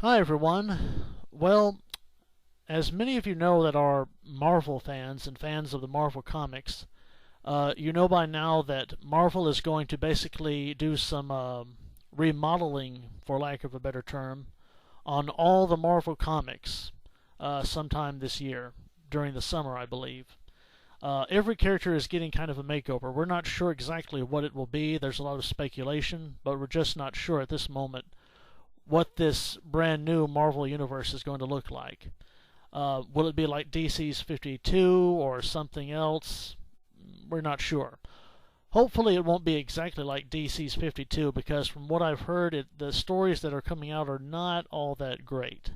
Hi everyone. Well, as many of you know that are Marvel fans and fans of the Marvel comics, you know by now that Marvel is going to basically do some remodeling, for lack of a better term, on all the Marvel comics sometime this year, during the summer, I believe. Every character is getting kind of a makeover. We're not sure exactly what it will be. There's a lot of speculation, but we're just not sure at this moment what this brand new Marvel universe is going to look like. Will it be like DC's 52 or something else? We're not sure. Hopefully it won't be exactly like DC's 52, because from what I've heard, the stories that are coming out are not all that great.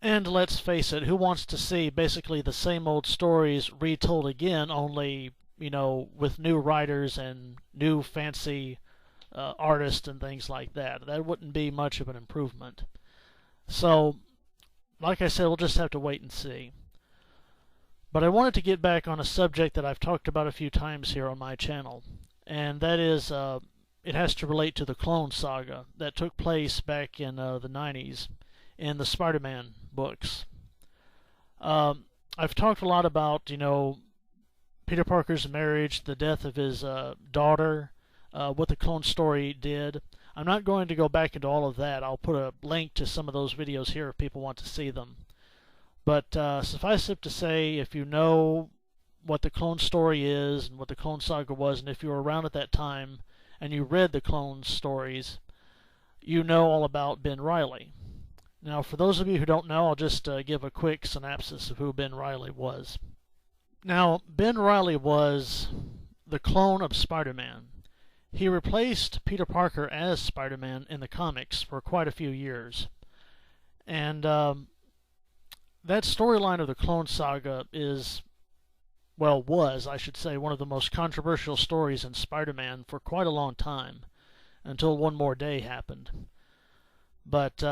And let's face it, who wants to see basically the same old stories retold again, only, with new writers and new fancy artists and things like that? That wouldn't be much of an improvement. So, like I said, we'll just have to wait and see. But I wanted to get back on a subject that I've talked about a few times here on my channel, and that is, it has to relate to the Clone Saga that took place back in the 90s in the Spider-Man books. I've talked a lot about, Peter Parker's marriage, the death of his daughter, what the clone story did. I'm not going to go back into all of that. I'll put a link to some of those videos here if people want to see them. But suffice it to say, if you know what the clone story is and what the Clone Saga was, and if you were around at that time and you read the clone stories, you know all about Ben Reilly. Now, for those of you who don't know, I'll just give a quick synopsis of who Ben Reilly was. Now, Ben Reilly was the clone of Spider-Man. He replaced Peter Parker as Spider-Man in the comics for quite a few years. And that storyline of the Clone Saga was, I should say, one of the most controversial stories in Spider-Man for quite a long time, until One More Day happened. But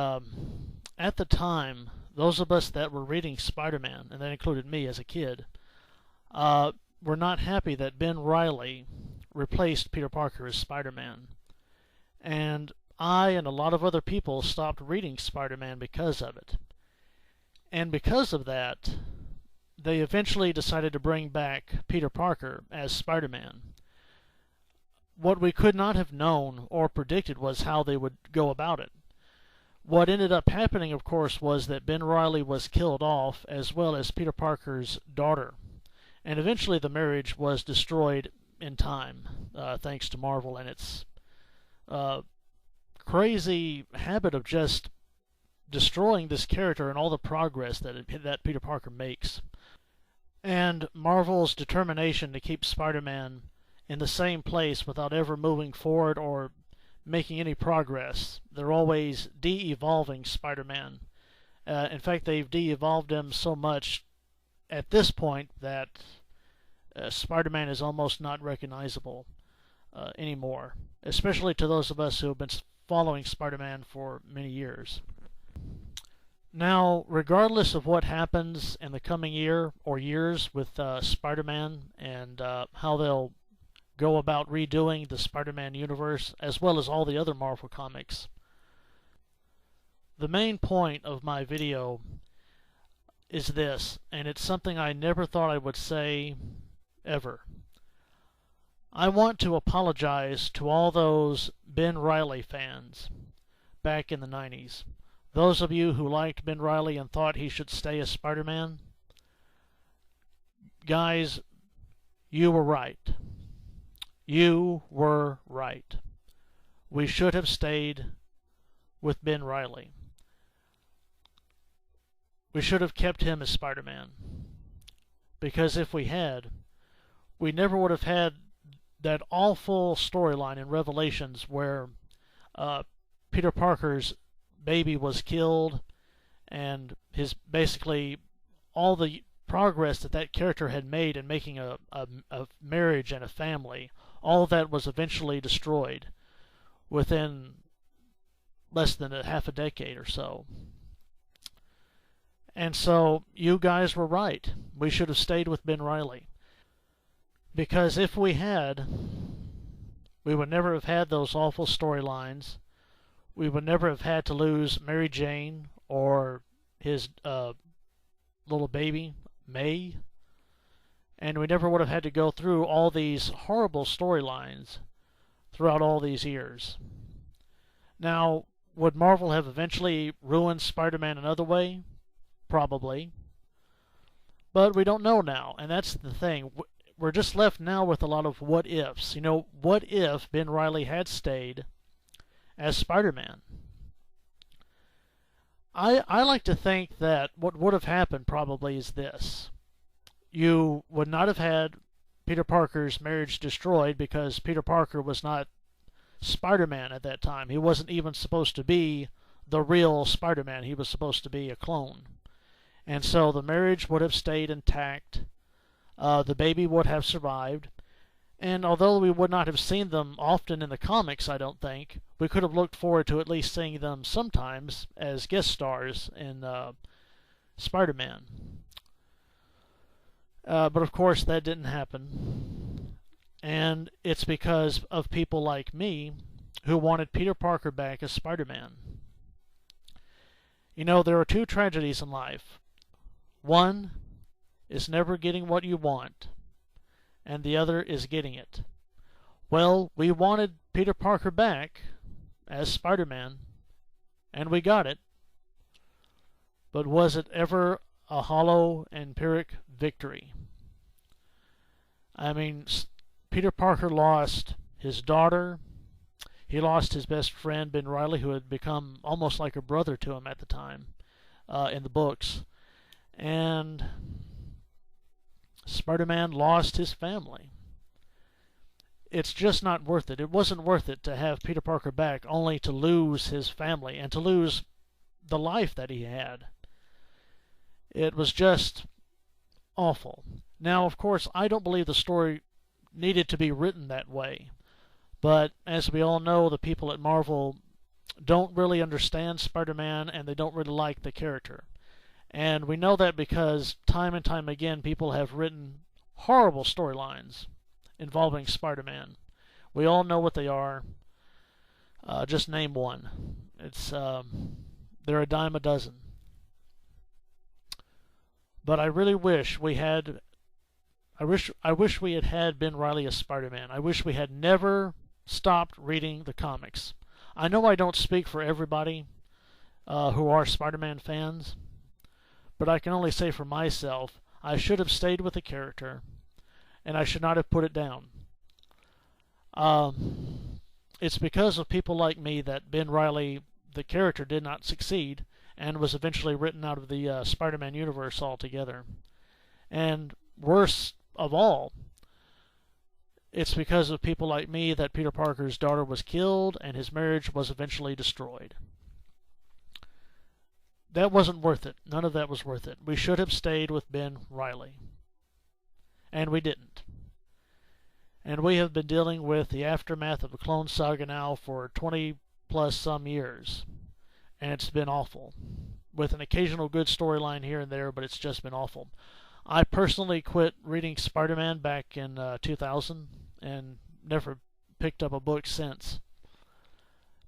at the time, those of us that were reading Spider-Man, and that included me as a kid, were not happy that Ben Reilly replaced Peter Parker as Spider-Man. And I and a lot of other people stopped reading Spider-Man because of it. And because of that, they eventually decided to bring back Peter Parker as Spider-Man. What we could not have known or predicted was how they would go about it. What ended up happening, of course, was that Ben Reilly was killed off, as well as Peter Parker's daughter. And eventually the marriage was destroyed in time, thanks to Marvel and its crazy habit of just destroying this character and all the progress that Peter Parker makes. And Marvel's determination to keep Spider-Man in the same place without ever moving forward or making any progress. They're always de-evolving Spider-Man. In fact, they've de-evolved him so much at this point that Spider-Man is almost not recognizable anymore, especially to those of us who have been following Spider-Man for many years. Now, regardless of what happens in the coming year or years with Spider-Man and how they'll go about redoing the Spider-Man universe, as well as all the other Marvel comics, the main point of my video is this, and it's something I never thought I would say ever. I want to apologize to all those Ben Reilly fans back in the 90s. Those of you who liked Ben Reilly and thought he should stay as Spider-Man, guys, you were right. You were right. We should have stayed with Ben Reilly. We should have kept him as Spider-Man. Because if we had, we never would have had that awful storyline in Revelations where Peter Parker's baby was killed, and basically all the progress that character had made in making a marriage and a family, all of that was eventually destroyed within less than half a decade or so. And so you guys were right. We should have stayed with Ben Reilly. Because if we had, we would never have had those awful storylines. we would never have had to lose Mary Jane or his little baby, May, and we never would have had to go through all these horrible storylines throughout all these years. Now, would Marvel have eventually ruined Spider-Man another way? Probably. But we don't know now, and that's the thing. We're just left now with a lot of what ifs. You know, what if Ben Reilly had stayed as Spider-Man? I like to think that what would have happened probably is this. You would not have had Peter Parker's marriage destroyed because Peter Parker was not Spider-Man at that time. He wasn't even supposed to be the real Spider-Man. He was supposed to be a clone. And so the marriage would have stayed intact. The baby would have survived. And although we would not have seen them often in the comics, I don't think, we could have looked forward to at least seeing them sometimes as guest stars in Spider-Man. But of course that didn't happen. And it's because of people like me who wanted Peter Parker back as Spider-Man. You know, there are two tragedies in life. One is never getting what you want, and the other is getting it. Well, we wanted Peter Parker back as Spider-Man, and we got it. But was it ever a hollow and Pyrrhic victory? I mean, Peter Parker lost his daughter. He lost his best friend, Ben Reilly, who had become almost like a brother to him at the time in the books. And Spider-Man lost his family. It's just not worth it. It wasn't worth it to have Peter Parker back only to lose his family and to lose the life that he had. It was just awful. Now, of course, I don't believe the story needed to be written that way. But as we all know, the people at Marvel don't really understand Spider-Man and they don't really like the character. And we know that because time and time again people have written horrible storylines involving Spider-Man. We all know what they are. Just name one. It's they're a dime a dozen. But I really wish we had. I wish we had Ben Reilly as Spider-Man. I wish we had never stopped reading the comics. I know I don't speak for everybody who are Spider-Man fans, but I can only say for myself, I should have stayed with the character, and I should not have put it down. It's because of people like me that Ben Reilly, the character, did not succeed and was eventually written out of the Spider-Man universe altogether. And worse of all, it's because of people like me that Peter Parker's daughter was killed and his marriage was eventually destroyed. That wasn't worth it. None of that was worth it. We should have stayed with Ben Reilly. And we didn't. And we have been dealing with the aftermath of the Clone Saga now for 20 plus some years. And it's been awful. With an occasional good storyline here and there, but it's just been awful. I personally quit reading Spider-Man back in 2000 and never picked up a book since.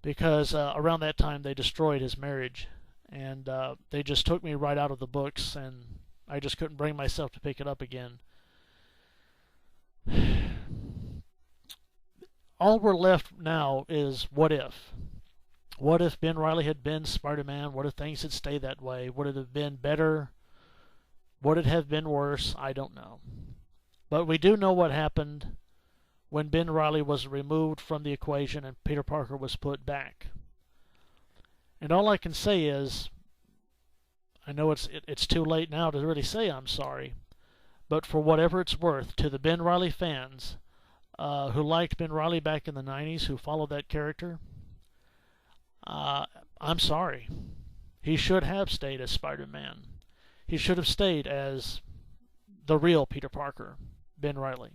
Because around that time they destroyed his marriage. And they just took me right out of the books, and I just couldn't bring myself to pick it up again. All we're left now is what if. What if Ben Reilly had been Spider-Man? What if things had stayed that way? Would it have been better? Would it have been worse? I don't know. But we do know what happened when Ben Reilly was removed from the equation and Peter Parker was put back. And all I can say is, I know it's too late now to really say I'm sorry, but for whatever it's worth, to the Ben Reilly fans who liked Ben Reilly back in the 90s, who followed that character, I'm sorry. He should have stayed as Spider-Man. He should have stayed as the real Peter Parker, Ben Reilly.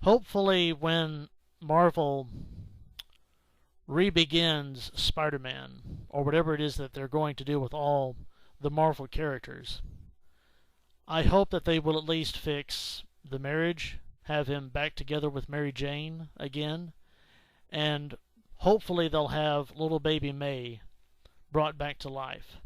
Hopefully when Marvel re-begins Spider-Man, or whatever it is that they're going to do with all the Marvel characters, I hope that they will at least fix the marriage, have him back together with Mary Jane again, and hopefully they'll have little baby May brought back to life,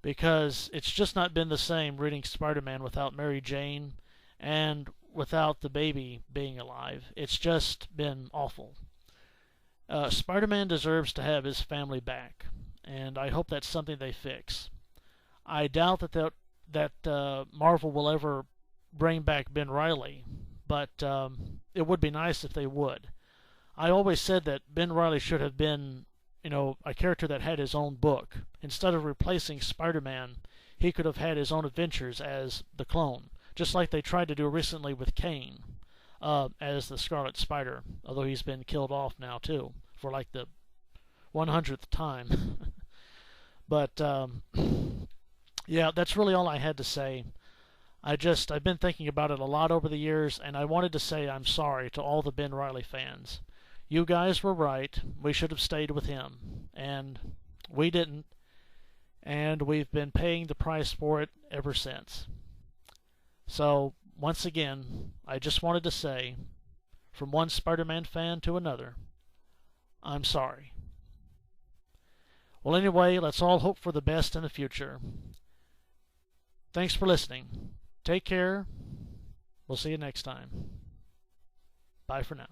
because it's just not been the same reading Spider-Man without Mary Jane and without the baby being alive. It's just been awful. Spider-Man deserves to have his family back, and I hope that's something they fix. I doubt that Marvel will ever bring back Ben Reilly, but it would be nice if they would. I always said that Ben Reilly should have been, a character that had his own book. Instead of replacing Spider-Man, he could have had his own adventures as the Clone, just like they tried to do recently with Kane as the Scarlet Spider, although he's been killed off now too, for like the 100th time. But yeah, that's really all I had to say. I've been thinking about it a lot over the years, and I wanted to say I'm sorry to all the Ben Reilly fans. You guys were right. We should have stayed with him, and we didn't, and we've been paying the price for it ever since. So, once again, I just wanted to say, from one Spider-Man fan to another, I'm sorry. Well, anyway, let's all hope for the best in the future. Thanks for listening. Take care. We'll see you next time. Bye for now.